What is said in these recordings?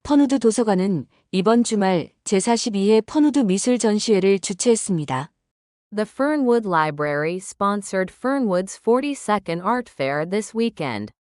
퍼누드 도서관은 이번 주말 제42회 퍼누드 미술 전시회를 주최했습니다. The Fernwood Library sponsored Fernwood's 42nd Art Fair this weekend.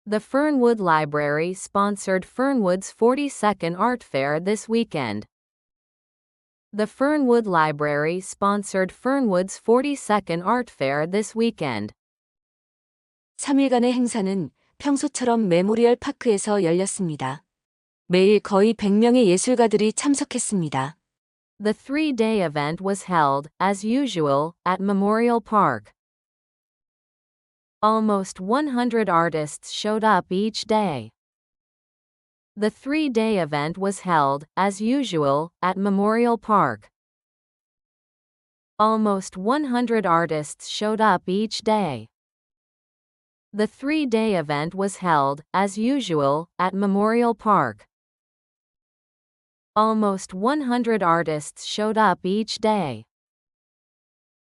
The Fernwood Library sponsored Fernwood's 42nd Art Fair this weekend. The Fernwood Library sponsored Fernwood's 42nd Art Fair this weekend. 3일간의 행사는 평소처럼 메모리얼 파크에서 열렸습니다. 매일 거의 100명의 예술가들이 참석했습니다. The three-day event was held, as usual, at Memorial Park. Almost 100 artists showed up each day. The three-day event was held, as usual, at Memorial Park. Almost 100 artists showed up each day. The three-day event was held, as usual, at Memorial Park. Almost 100 artists showed up each day.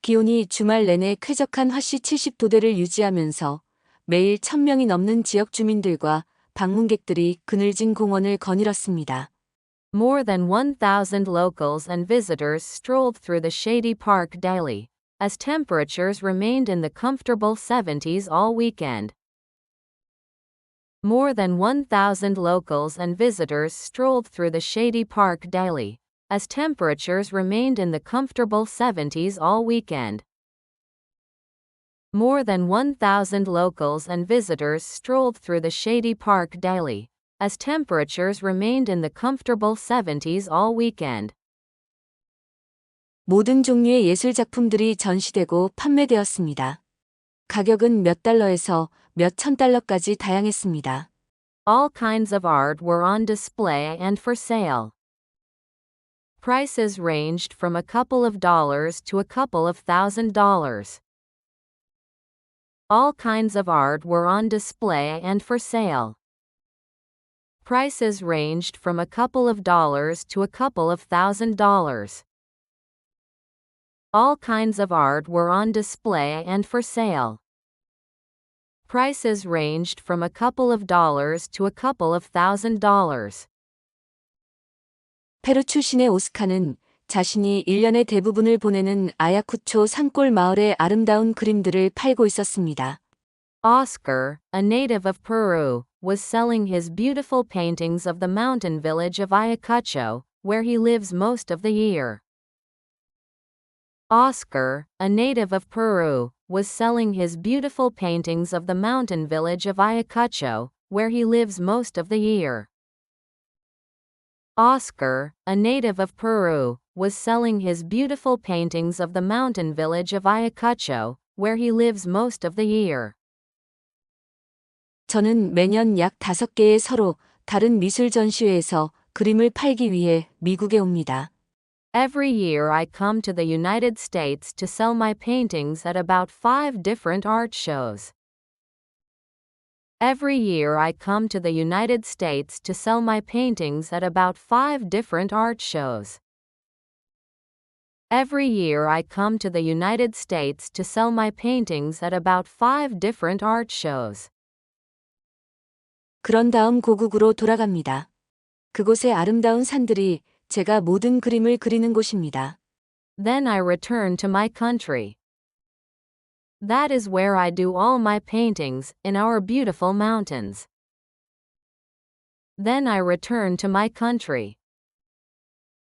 기온이 주말 내내 쾌적한 화씨 70도대를 유지하면서 매일 1000명이 넘는 지역 주민들과 방문객들이 그늘진 공원을 거닐었습니다. More than 1,000 locals and visitors strolled through the shady park daily, as temperatures remained in the comfortable 70s all weekend. More than 1,000 locals and visitors strolled through the shady park daily, as temperatures remained in the comfortable 70s all weekend. More than 1,000 locals and visitors strolled through the shady park daily, as temperatures remained in the comfortable 70s all weekend. 모든 종류의 예술 작품들이 전시되고 판매되었습니다. 가격은 몇 달러에서 몇 천 달러까지 다양했습니다. All kinds of art were on display and for sale. Prices ranged from a couple of dollars to a couple of $1,000. All kinds of art were on display and for sale. Prices ranged from a couple of dollars to a couple of $1,000. All kinds of art were on display and for sale. Prices ranged from a couple of dollars to a couple of $1,000. 페루 출신의 오스카는 자신이 1년의 대부분을 보내는 아야쿠초 산골 마을의 아름다운 그림들을 팔고 있었습니다. Oscar, a native of Peru, was selling his beautiful paintings of the mountain village of Ayacucho, where he lives most of the year. Oscar, a native of Peru, was selling his beautiful paintings of the mountain village of Ayacucho, where he lives most of the year. Oscar, a native of Peru, was selling his beautiful paintings of the mountain village of Ayacucho, where he lives most of the year. 저는 매년 약 5개의 서로 다른 미술 전시회에서 그림을 팔기 위해 미국에 옵니다. Every year I come to the United States to sell my paintings at about 5 different art shows. Every year I come to the United States to sell my paintings at about 5 different art shows. Every year I come to the United States to sell my paintings at about 5 different art shows. 그런 다음 고국으로 돌아갑니다. 그곳의 아름다운 산들이 제가 모든 그림을 그리는 곳입니다. Then I return to my country. That is where I do all my paintings, in our beautiful mountains. Then I return to my country.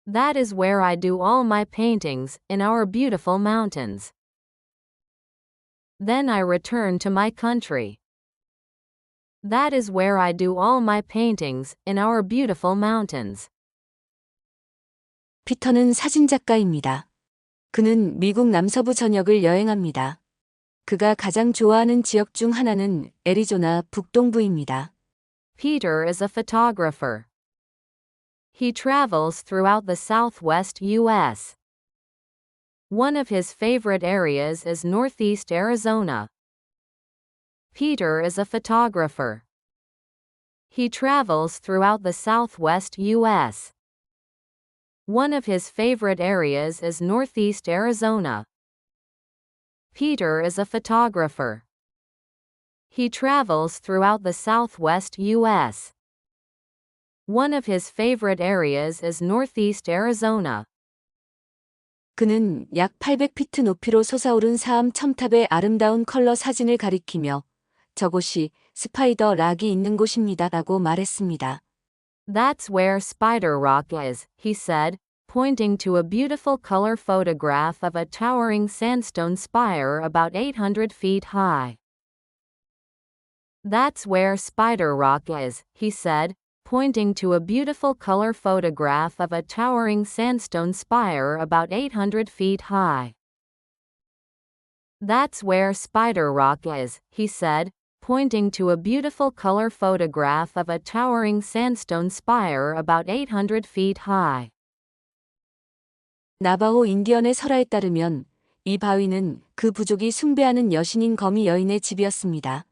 That is where I do all my paintings, in our beautiful mountains. Then I return to my country. That is where I do all my paintings, in our beautiful mountains. 피터는 사진작가입니다. 그는 미국 남서부 전역을 여행합니다. 그가 가장 좋아하는 지역 중 하나는 애리조나 북동부입니다. Peter is a photographer. He travels throughout the southwest U.S. One of his favorite areas is northeast Arizona. Peter is a photographer. He travels throughout the southwest U.S. One of his favorite areas is northeast Arizona. Peter is a photographer. He travels throughout the southwest U.S. One of his favorite areas is Northeast Arizona. 그는 약 800피트 높이로 솟아오른 사암 첨탑의 아름다운 컬러 사진을 가리키며 저곳이 스파이더 락이 있는 곳입니다라고 말했습니다. That's where Spider Rock is, he said, pointing to a beautiful color photograph of a towering sandstone spire about 800 feet high. That's where Spider Rock is, he said, pointing to a beautiful color photograph of a towering sandstone spire about 800 feet high. That's where Spider Rock is, he said, pointing to a beautiful color photograph of a towering sandstone spire about 800 feet high. 나바호 인디언의 설화에 따르면 이 바위는 그 부족이 숭배하는 여신인 거미 여인의 집이었습니다.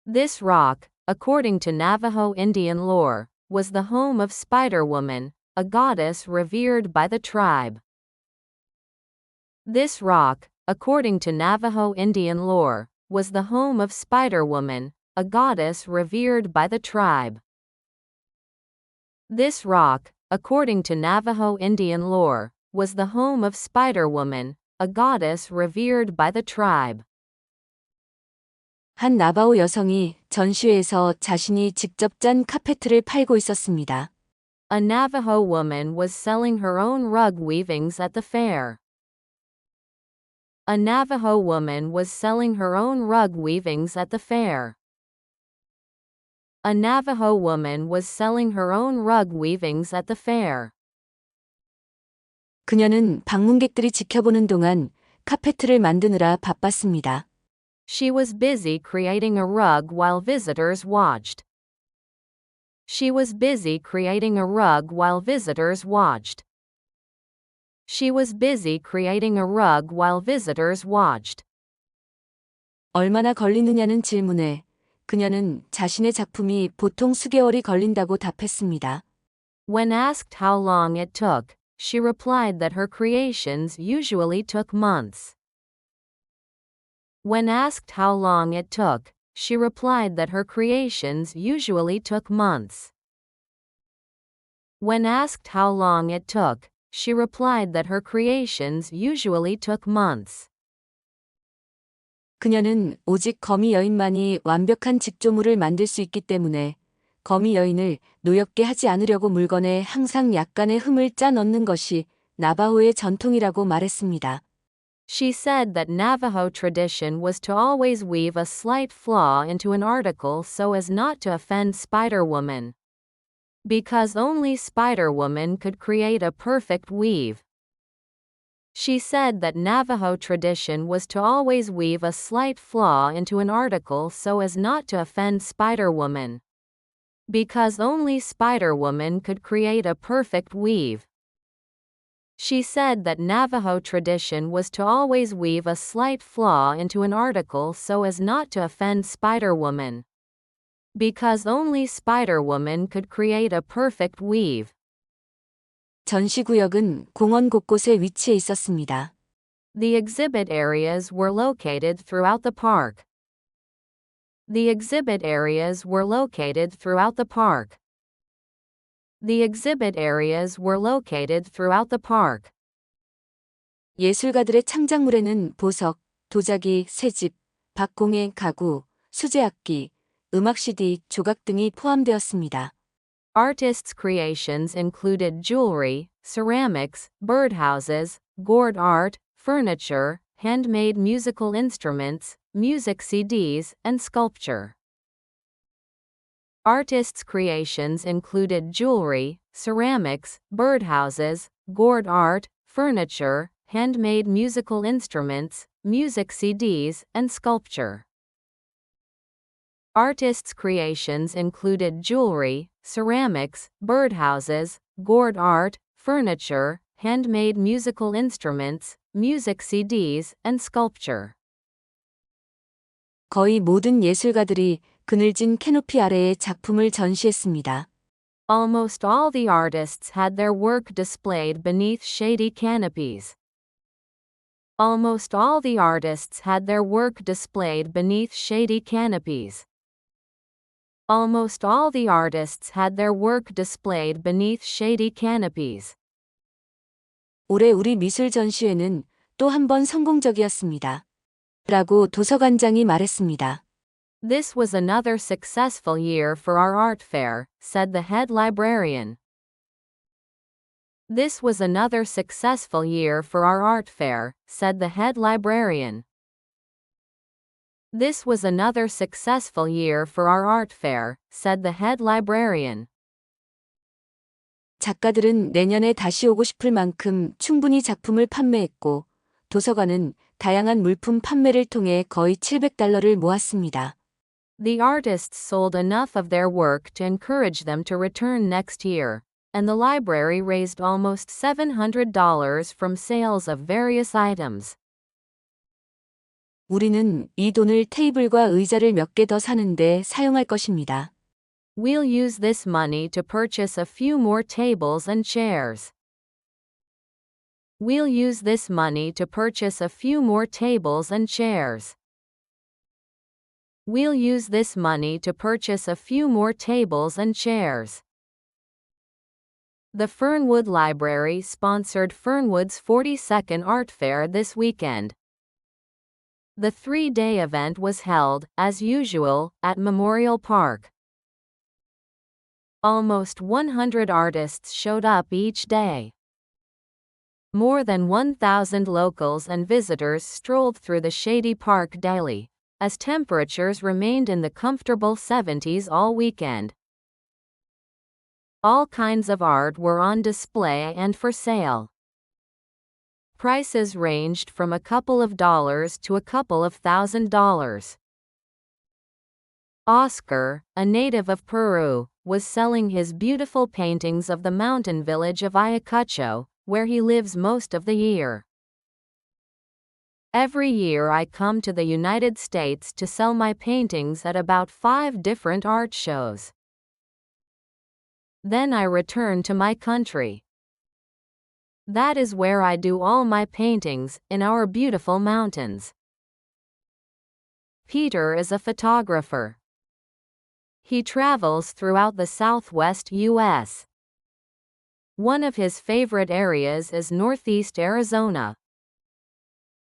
This rock, according to Navajo Indian lore, was the home of Spider Woman, a goddess revered by the tribe. This rock, according to Navajo Indian lore, was the home of Spider Woman, a goddess revered by the tribe. This rock, according to Navajo Indian lore, was the home of Spider Woman, a goddess revered by the tribe. 한 나바호 여성이 전시회에서 자신이 직접 짠 카페트를 팔고 있었습니다. A Navajo woman was selling her own rug weavings at the fair. A Navajo woman was selling her own rug weavings at the fair. A Navajo woman was selling her own rug weavings at the fair. 그녀는 방문객들이 지켜보는 동안 카페트를 만드느라 바빴습니다. She was busy creating a rug while visitors watched. She was busy creating a rug while visitors watched. She was busy creating a rug while visitors watched. 얼마나 걸리느냐는 질문에 그녀는 자신의 작품이 보통 수개월이 걸린다고 답했습니다. When asked how long it took, she replied that her creations usually took months. When asked how long it took, she replied that her creations usually took months. When asked how long it took, she replied that her creations usually took months. 그녀는 오직 거미 여인만이 완벽한 직조물을 만들 수 있기 때문에 거미 여인을 노엽게 하지 않으려고 물건에 항상 약간의 흠을 짜 넣는 것이 나바호의 전통이라고 말했습니다. She said that Navajo tradition was to always weave a slight flaw into an article so as not to offend Spider Woman. Because only Spider Woman could create a perfect weave. She said that Navajo tradition was to always weave a slight flaw into an article so as not to offend Spider Woman. Because only Spider Woman could create a perfect weave. She said that Navajo tradition was to always weave a slight flaw into an article so as not to offend Spider Woman. Because only Spider Woman could create a perfect weave. 전시구역은 공원 곳곳에 위치해 있었습니다. The exhibit areas were located throughout the park. The exhibit areas were located throughout the park. The exhibit areas were located throughout the park. 예술가들의 창작물에는 보석, 도자기, 새집, 박공예, 가구, 수제악기, 음악 CD, 조각 등이 포함되었습니다. Artists' creations included jewelry, ceramics, birdhouses, gourd art, furniture, handmade musical instruments, music CDs, and sculpture. Artists' creations included jewelry, ceramics, birdhouses, gourd art, furniture, handmade musical instruments, music CDs, and sculpture. Artists' creations included jewelry, ceramics, birdhouses, gourd art, furniture, handmade musical instruments, music CDs, and sculpture. 거의 모든 예술가들이 그늘진 캐노피 아래에 작품을 전시했습니다. Almost all the artists had their work displayed beneath shady canopies. Almost all the artists had their work displayed beneath shady canopies. Almost all the artists had their work displayed beneath shady canopies. 올해 우리 미술 전시회는 또 한 번 성공적이었습니다. 라고 도서관장이 말했습니다. This was another successful year for our art fair, said the head librarian. This was another successful year for our art fair, said the head librarian. This was another successful year for our art fair, said the head librarian. 작가들은 내년에 다시 오고 싶을 만큼 충분히 작품을 판매했고, 도서관은 다양한 물품 판매를 통해 거의 $700를 모았습니다. The artists sold enough of their work to encourage them to return next year, and the library raised almost $700 from sales of various items. 우리는 이 돈을 테이블과 의자를 몇 개 더 사는데 사용할 것입니다. We'll use this money to purchase a few more tables and chairs. We'll use this money to purchase a few more tables and chairs. We'll use this money to purchase a few more tables and chairs. The Fernwood Library sponsored Fernwood's 42nd Art Fair this weekend. The 3-day event was held, as usual, at Memorial Park. Almost 100 artists showed up each day. More than 1,000 locals and visitors strolled through the shady park daily, as temperatures remained in the comfortable 70s all weekend. All kinds of art were on display and for sale. Prices ranged from a couple of dollars to a couple of $1,000. Oscar, a native of Peru, was selling his beautiful paintings of the mountain village of Ayacucho, where he lives most of the year. Every year I come to the United States to sell my paintings at about 5 different art shows. Then I return to my country. That is where I do all my paintings, in our beautiful mountains. Peter is a photographer. He travels throughout the Southwest U.S. One of his favorite areas is Northeast Arizona.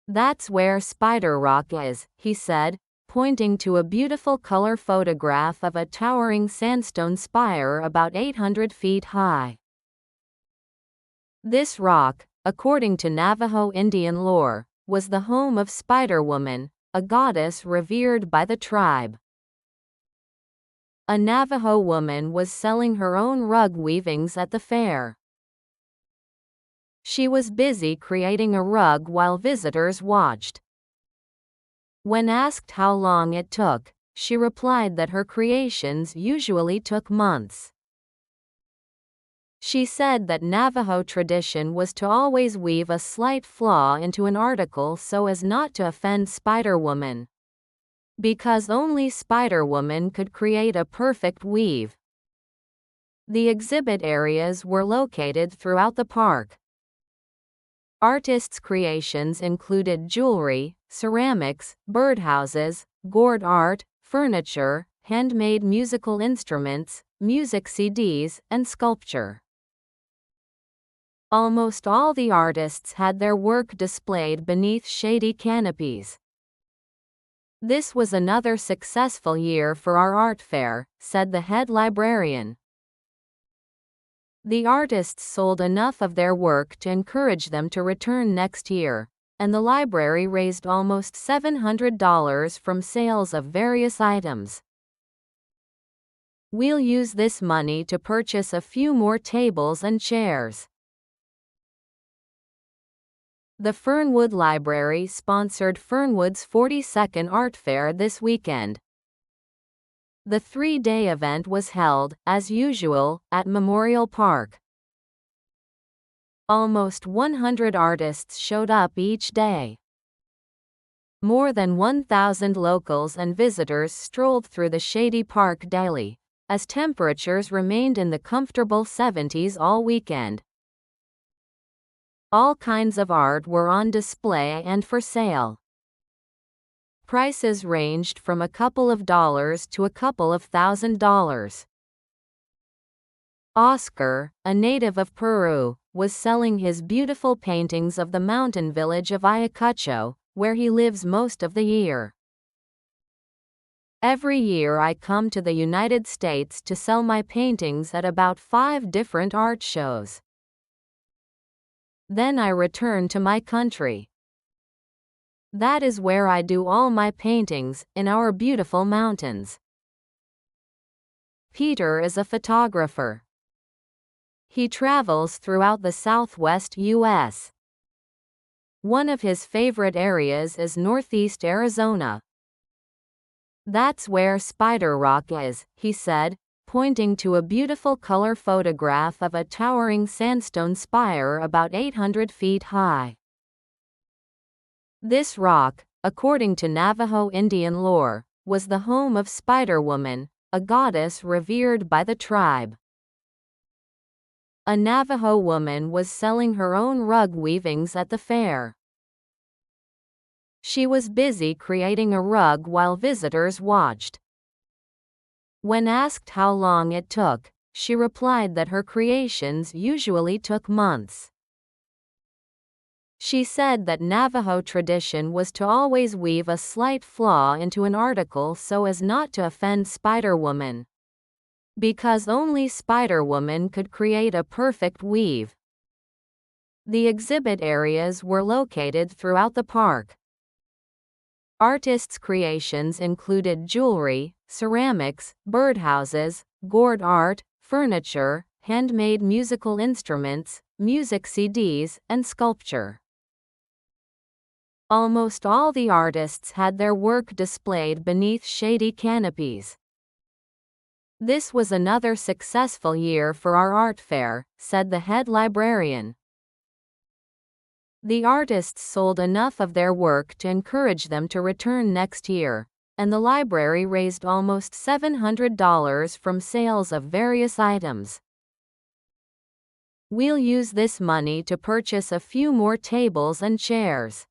That's where Spider Rock is, he said, pointing to a beautiful color photograph of a towering sandstone spire about 800 feet high. This rock, according to Navajo Indian lore, was the home of Spider Woman, a goddess revered by the tribe. A Navajo woman was selling her own rug weavings at the fair. She was busy creating a rug while visitors watched. When asked how long it took, she replied that her creations usually took months. She said that Navajo tradition was to always weave a slight flaw into an article so as not to offend Spider Woman. Because only Spider Woman could create a perfect weave. The exhibit areas were located throughout the park. Artists' creations included jewelry, ceramics, birdhouses, gourd art, furniture, handmade musical instruments, music CDs, and sculpture. Almost all the artists had their work displayed beneath shady canopies. This was another successful year for our art fair, said the head librarian. The artists sold enough of their work to encourage them to return next year, and the library raised almost $700 from sales of various items. We'll use this money to purchase a few more tables and chairs. The Fernwood Library sponsored Fernwood's 42nd Art Fair this weekend. The 3-day event was held, as usual, at Memorial Park. Almost 100 artists showed up each day. More than 1,000 locals and visitors strolled through the shady park daily, as temperatures remained in the comfortable 70s all weekend. All kinds of art were on display and for sale. Prices ranged from a couple of dollars to a couple of $1,000. Oscar, a native of Peru, was selling his beautiful paintings of the mountain village of Ayacucho, where he lives most of the year. Every year I come to the United States to sell my paintings at about 5 different art shows. Then I return to my country. That is where I do all my paintings, in our beautiful mountains. Peter is a photographer. He travels throughout the Southwest U.S. One of his favorite areas is Northeast Arizona. That's where Spider Rock is, he said, pointing to a beautiful color photograph of a towering sandstone spire about 800 feet high. This rock, according to Navajo Indian lore, was the home of Spider Woman, a goddess revered by the tribe. A Navajo woman was selling her own rug weavings at the fair. She was busy creating a rug while visitors watched. When asked how long it took, she replied that her creations usually took months. She said that Navajo tradition was to always weave a slight flaw into an article so as not to offend Spider Woman. Because only Spider Woman could create a perfect weave. The exhibit areas were located throughout the park. Artists' creations included jewelry, ceramics, birdhouses, gourd art, furniture, handmade musical instruments, music CDs, and sculpture. Almost all the artists had their work displayed beneath shady canopies. This was another successful year for our art fair, said the head librarian. The artists sold enough of their work to encourage them to return next year, and the library raised almost $700 from sales of various items. We'll use this money to purchase a few more tables and chairs.